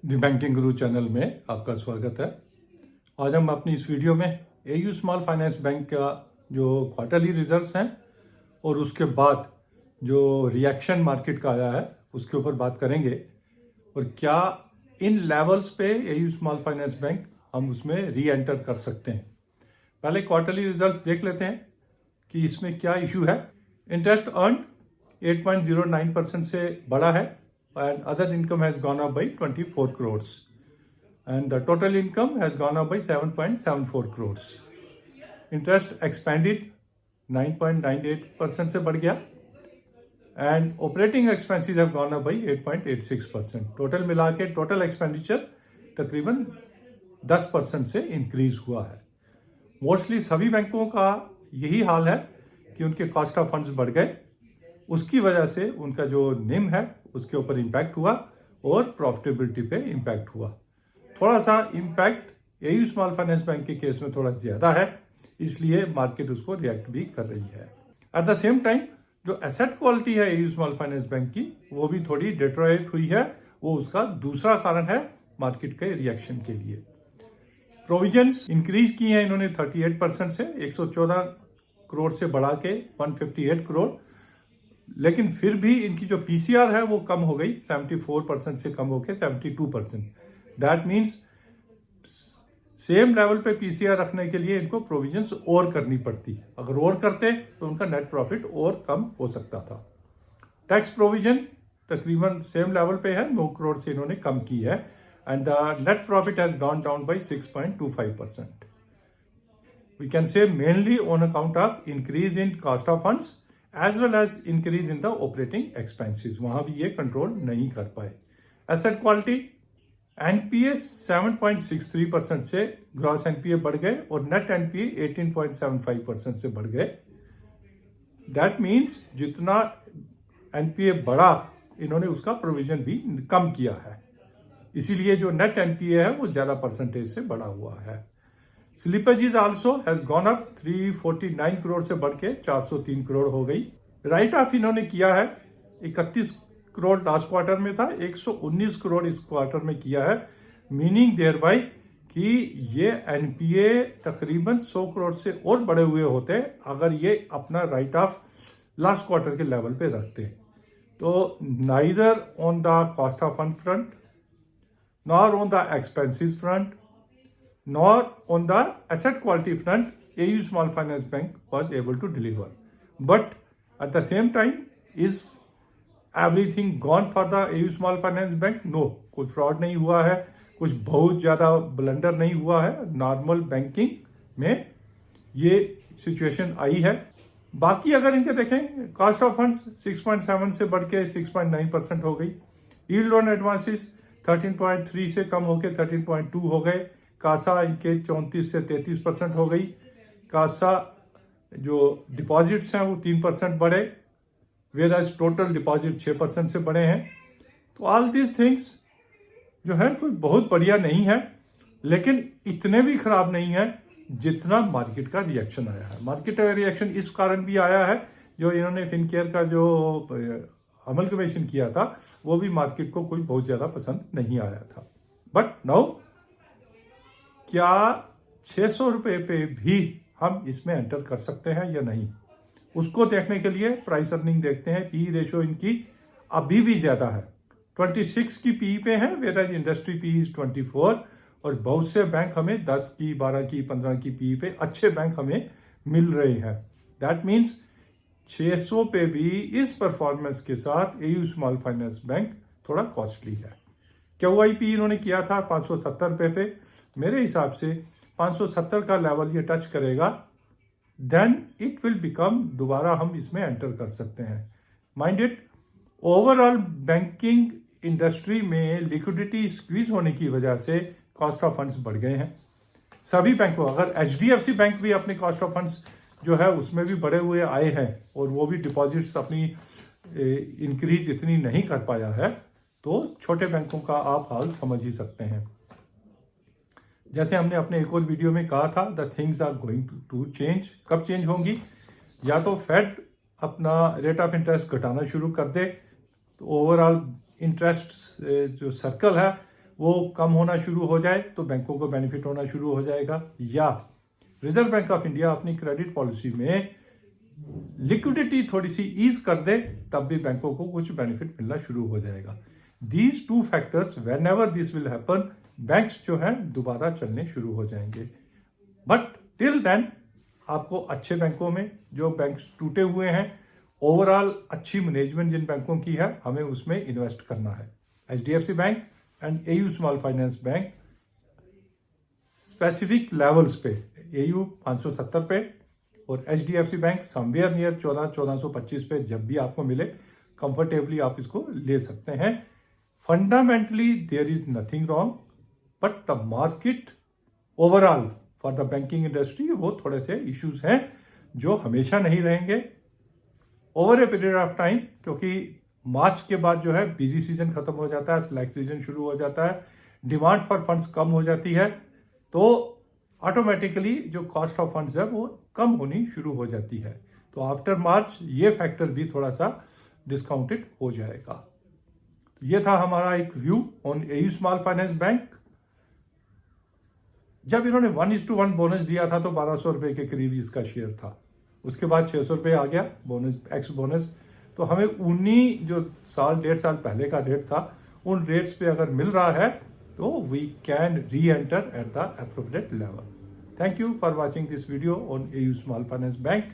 The banking Guru channel में आपका स्वागत है। आज हम अपनी इस वीडियो में एयू स्मॉल फाइनेंस बैंक का जो क्वार्टरली रिजल्ट्स हैं और उसके बाद जो रिएक्शन मार्केट का आया है उसके ऊपर बात करेंगे और क्या इन लेवल्स पे एयू स्मॉल फाइनेंस बैंक हम उसमें री एंटर कर सकते हैं। पहले क्वार्टरली रिजल्ट्स देख लेते हैं कि इसमें क्या इशू है। इंटरेस्ट अर्न 8.09% से बड़ा है and other income has gone up by 24 crores and the total income has gone up by 7.74 crores. Interest expanded 9.98% से बढ़ गया and operating expenses have gone up by 8.86%. Total मिला के टोटल एक्सपेंडिचर तकरीबन 10% से इंक्रीज हुआ है। मोस्टली सभी बैंकों का यही हाल है कि उनके कॉस्ट ऑफ फंड्स बढ़ गए, उसकी वजह से उनका जो निम है उसके ऊपर इम्पैक्ट हुआ और प्रॉफिटेबिलिटी पे इम्पैक्ट हुआ। थोड़ा सा impact AU small finance bank के केस में थोड़ा ज़्यादा है, इसलिए मार्केट उसको रिएक्ट भी कर रही है। एट द सेम टाइम जो एसेट क्वालिटी है एयू स्मॉल फाइनेंस बैंक की वो भी थोड़ी डिटेरियोरेट हुई है, वो उसका दूसरा कारण है मार्केट के रिएक्शन के लिए। प्रोविजंस इंक्रीज की हैं इन्होंने 38% से 114 करोड़ से बढ़ा के 158 करोड़, लेकिन फिर भी इनकी जो पीसीआर है वो कम हो गई, 74% से कम होकर 72%। दैट मीन्स सेम लेवल पे पीसीआर रखने के लिए इनको प्रोविजंस और करनी पड़ती, अगर और करते तो उनका नेट प्रॉफिट और कम हो सकता था। टैक्स प्रोविजन तकरीबन सेम लेवल पे है, 9 करोड़ से इन्होंने कम की है and the net profit has gone down by 6.25%। We can say mainly on account of increase in cost of funds as well as increase in the operating expenses, वहां भी ये कंट्रोल नहीं कर पाए। एसेट क्वालिटी एनपीए 7.63% से gross NPA बढ़ गए और नेट एनपीए 18.75% से बढ़ गए। दैट मीन्स जितना एनपीए बढ़ा इन्होंने उसका प्रोविजन भी कम किया है, इसीलिए जो नेट एनपीए है वो ज्यादा परसेंटेज से बढ़ा हुआ है। Slippage also has gone up 349 crore से बढ़ के 403 करोड़ हो गई। राइट ऑफ इन्होंने किया है 31 करोड़ लास्ट क्वार्टर में था, 119 करोड़ इस क्वार्टर में किया है, मीनिंग देयर बाय कि ये एनपीए तकरीबन 100 करोड़ से और बढ़े हुए होते अगर ये अपना राइट ऑफ लास्ट क्वार्टर के लेवल पे रखते। तो neither on the cost of fund front nor on the expenses front nor on the asset quality front, AU Small Finance Bank was able to deliver. But at the same time, is everything gone for the AU Small Finance Bank? No, कुछ fraud नहीं हुआ है, कुछ बहुत ज़्यादा blunder नहीं हुआ है। नॉर्मल बैंकिंग में ये सिचुएशन आई है। बाकी अगर इनके देखें, कॉस्ट ऑफ फंड्स 6.7 से बढ़ के 6.9% हो गई। यील्ड ऑन एडवांसेस 13.3 से कम होकर 13.2 हो गए। कासा इनके 34 से 33% हो गई। कासा जो डिपॉजिट्स हैं वो 3% बढ़े, वेयर एज टोटल डिपॉजिट 6% से बढ़े हैं। तो ऑल दीज थिंग्स जो है कोई बहुत बढ़िया नहीं है, लेकिन इतने भी खराब नहीं है जितना मार्केट का रिएक्शन आया है। मार्केट का रिएक्शन इस कारण भी आया है, जो इन्होंने फिनकेयर का जो अमलकमेशन किया था वो भी मार्केट को कोई बहुत ज़्यादा पसंद नहीं आया था। बट नाउ क्या 600 रुपये पे भी हम इसमें एंटर कर सकते हैं या नहीं, उसको देखने के लिए प्राइस अर्निंग देखते हैं। पी रेशो इनकी अभी भी ज़्यादा है, 26 की पी पे है, वेयर इंडस्ट्री पी इज 24, और बहुत से बैंक हमें 10 की 12 की 15 की पी पे अच्छे बैंक हमें मिल रहे हैं। दैट मीन्स 600 पे भी इस परफॉर्मेंस के साथ एयू स्मॉल फाइनेंस बैंक थोड़ा कॉस्टली है। QIP इन्होंने किया था 570 रुपये पे, मेरे हिसाब से 570 का लेवल ये टच करेगा, देन इट विल बिकम, दोबारा हम इसमें एंटर कर सकते हैं। Mind it, overall banking industry में लिक्विडिटी स्क्वीज होने की वजह से कॉस्ट ऑफ फंड्स बढ़ गए हैं सभी बैंकों। अगर HDFC बैंक भी अपने कॉस्ट ऑफ फंड्स जो है उसमें भी बढ़े हुए आए हैं और वो भी डिपॉजिट्स अपनी इंक्रीज इतनी नहीं कर पाया है, तो छोटे बैंकों का आप हाल समझ ही सकते हैं। जैसे हमने अपने एक और वीडियो में कहा था, the things are going to change. कब चेंज होंगी? या तो फेड अपना रेट ऑफ इंटरेस्ट घटाना शुरू कर दे तो ओवरऑल इंटरेस्ट जो सर्कल है वो कम होना शुरू हो जाए तो बैंकों को बेनिफिट होना शुरू हो जाएगा, या रिजर्व बैंक ऑफ इंडिया अपनी क्रेडिट पॉलिसी में लिक्विडिटी थोड़ी सी ईज कर दे तब भी बैंकों को कुछ बेनिफिट मिलना शुरू हो जाएगा। These two factors when ever this will happen, banks जो है दोबारा चलने शुरू हो जाएंगे। बट टिल देन आपको अच्छे बैंकों में, जो बैंक टूटे हुए हैं, ओवरऑल अच्छी मैनेजमेंट जिन बैंकों की है, हमें उसमें इन्वेस्ट करना है। HDFC bank and AU small finance bank specific levels पे, AU 570 पे और HDFC बैंक समवेयर नियर 1425 पे जब भी आपको मिले कंफर्टेबली आप इसको ले सकते हैं। Fundamentally there is nothing wrong, but the market overall for the banking industry वो थोड़े से इश्यूज हैं जो हमेशा नहीं रहेंगे over a period of time, क्योंकि मार्च के बाद जो है बिजी सीजन खत्म हो जाता है, सिलेक्ट सीजन शुरू हो जाता है, डिमांड फॉर फंड्स कम हो जाती है, तो ऑटोमेटिकली जो कॉस्ट ऑफ फंड्स है वो कम होनी शुरू हो जाती है। तो आफ्टर मार्च ये फैक्टर भी थोड़ा सा डिस्काउंटेड हो जाएगा। ये था हमारा एक view on AU small finance bank. जब इन्होंने 1:1 बोनस दिया था तो 1200 रुपए के करीब इसका शेयर था, उसके बाद 600 रुपये आ गया बोनस, एक्स बोनस। तो हमें उन्हीं जो डेढ़ साल पहले का रेट था उन रेट्स पे अगर मिल रहा है तो we can re enter at the appropriate level. Thank you for watching this video on AU small finance bank.